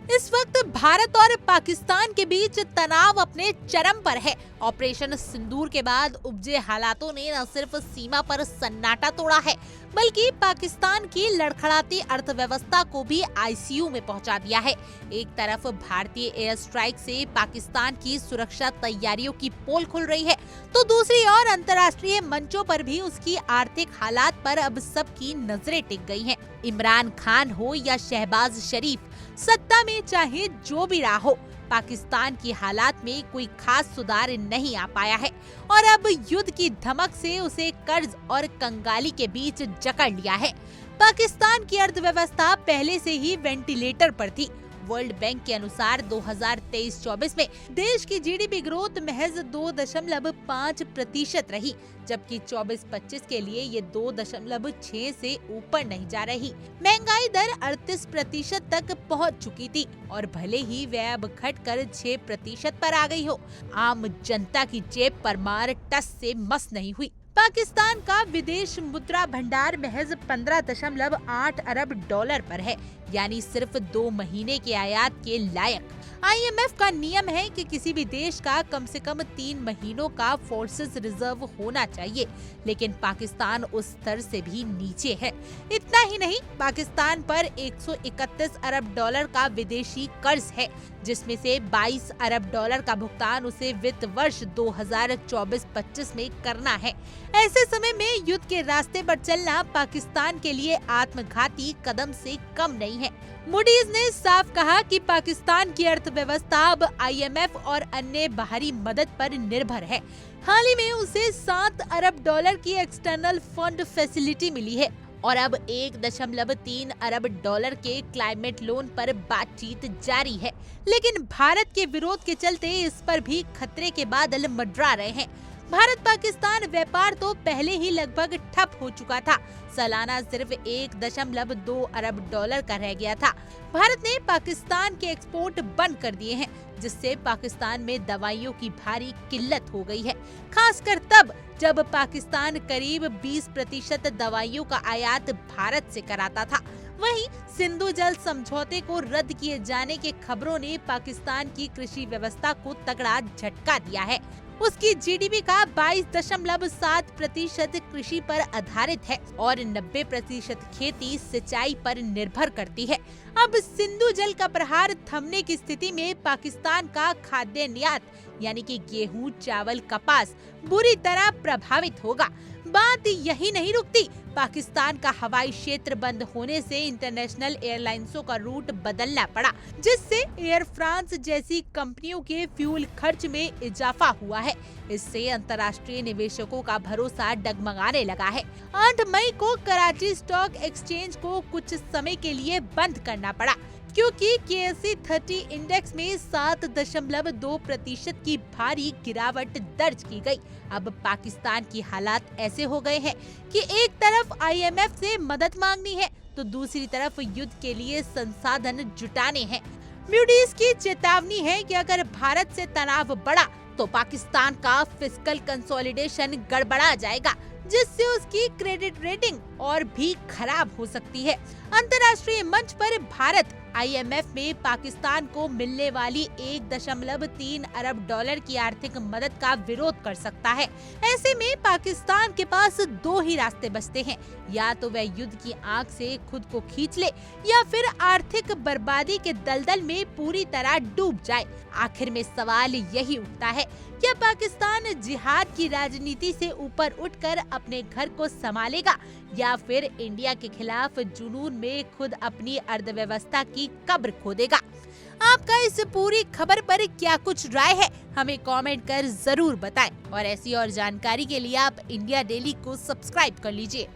इस वक्त भारत और पाकिस्तान के बीच तनाव अपने चरम पर है। ऑपरेशन सिंदूर के बाद उपजे हालातों ने न सिर्फ सीमा पर सन्नाटा तोड़ा है, बल्कि पाकिस्तान की लड़खड़ाती अर्थव्यवस्था को भी आईसीयू में पहुंचा दिया है। एक तरफ भारतीय एयर स्ट्राइक से पाकिस्तान की सुरक्षा तैयारियों की पोल खुल रही है, तो दूसरी ओर अंतर्राष्ट्रीय मंचों पर भी उसकी आर्थिक हालात पर अब सबकी नजरें टिक गई हैं। इमरान खान हो या शहबाज शरीफ, सत्ता में चाहे जो भी रहा हो, पाकिस्तान की हालात में कोई खास सुधार नहीं आ पाया है और अब युद्ध की धमक से उसे कर्ज और कंगाली के बीच जकड़ लिया है। पाकिस्तान की अर्थव्यवस्था पहले से ही वेंटिलेटर पर थी। वर्ल्ड बैंक के अनुसार 2023-24 में देश की जीडीपी ग्रोथ महज 2.5% रही, जबकि 24-25 के लिए ये 2.6 से ऊपर नहीं जा रही। महंगाई दर 38% तक पहुंच चुकी थी और भले ही वह अब घटकर 6% पर आ गई हो, आम जनता की जेब पर मार टस से मस नहीं हुई। पाकिस्तान का विदेश मुद्रा भंडार महज 15.8 अरब डॉलर पर है, यानी सिर्फ 2 महीने के आयात के लायक। आईएमएफ का नियम है कि किसी भी देश का कम से कम 3 महीनों का फोर्सेस रिजर्व होना चाहिए, लेकिन पाकिस्तान उस स्तर से भी नीचे है। इतना ही नहीं, पाकिस्तान पर 131 अरब डॉलर का विदेशी कर्ज है, जिसमें से 22 अरब डॉलर का भुगतान उसे वित्त वर्ष 2024-25 में करना है। ऐसे समय में युद्ध के रास्ते पर चलना पाकिस्तान के लिए आत्मघाती कदम से कम नहीं है। मूडीज ने साफ कहा कि पाकिस्तान की अर्थव्यवस्था अब आईएमएफ और अन्य बाहरी मदद पर निर्भर है। हाल ही में उसे 7 अरब डॉलर की एक्सटर्नल फंड फैसिलिटी मिली है और अब 1.3 अरब डॉलर के क्लाइमेट लोन पर बातचीत जारी है, लेकिन भारत के विरोध के चलते इस पर भी खतरे के बादल मंडरा रहे हैं। भारत पाकिस्तान व्यापार तो पहले ही लगभग ठप हो चुका था। सालाना सिर्फ 1.2 अरब डॉलर का रह गया था। भारत ने पाकिस्तान के एक्सपोर्ट बंद कर दिए हैं, जिससे पाकिस्तान में दवाइयों की भारी किल्लत हो गई है, खासकर तब जब पाकिस्तान करीब 20% दवाइयों का आयात भारत से कराता था। वहीं सिंधु जल समझौते को रद्द किए जाने के खबरों ने पाकिस्तान की कृषि व्यवस्था को तगड़ा झटका दिया है। उसकी जीडीपी का 22.7% कृषि पर आधारित है और 90% खेती सिंचाई पर निर्भर करती है। अब सिंधु जल का प्रहार थमने की स्थिति में पाकिस्तान का खाद्य निर्यात यानी कि गेहूं, चावल, कपास बुरी तरह प्रभावित होगा। बात यही नहीं रुकती, पाकिस्तान का हवाई क्षेत्र बंद होने से इंटरनेशनल एयरलाइंसों का रूट बदलना पड़ा, जिससे एयर फ्रांस जैसी कंपनियों के फ्यूल खर्च में इजाफा हुआ है। इससे अंतर्राष्ट्रीय निवेशकों का भरोसा डगमगाने लगा है। 8 मई को कराची स्टॉक एक्सचेंज को कुछ समय के लिए बंद करना पड़ा, क्योंकि KSE 30 इंडेक्स में 7.2% की भारी गिरावट दर्ज की गई। अब पाकिस्तान की हालात ऐसे हो गए हैं कि एक तरफ IMF से मदद मांगनी है, तो दूसरी तरफ युद्ध के लिए संसाधन जुटाने हैं। मूडीज की चेतावनी है कि अगर भारत से तनाव बढ़ा तो पाकिस्तान का फिस्कल कंसोलिडेशन गड़बड़ा जाएगा, जिससे उसकी क्रेडिट रेटिंग और भी खराब हो सकती है। अंतर्राष्ट्रीय मंच पर भारत IMF में पाकिस्तान को मिलने वाली 1.3 अरब डॉलर की आर्थिक मदद का विरोध कर सकता है। ऐसे में पाकिस्तान के पास 2 ही रास्ते बचते हैं, या तो वह युद्ध की आग से खुद को खींच ले या फिर आर्थिक बर्बादी के दलदल में पूरी तरह डूब जाए। आखिर में सवाल यही उठता है, क्या पाकिस्तान जिहाद की राजनीति से ऊपर उठकर अपने घर को संभालेगा या फिर इंडिया के खिलाफ जुनून में खुद अपनी अर्थव्यवस्था की कब्र खोदेगा? आपका इस पूरी खबर पर क्या कुछ राय है, हमें कमेंट कर जरूर बताएं और ऐसी और जानकारी के लिए आप इंडिया डेली को सब्सक्राइब कर लीजिए।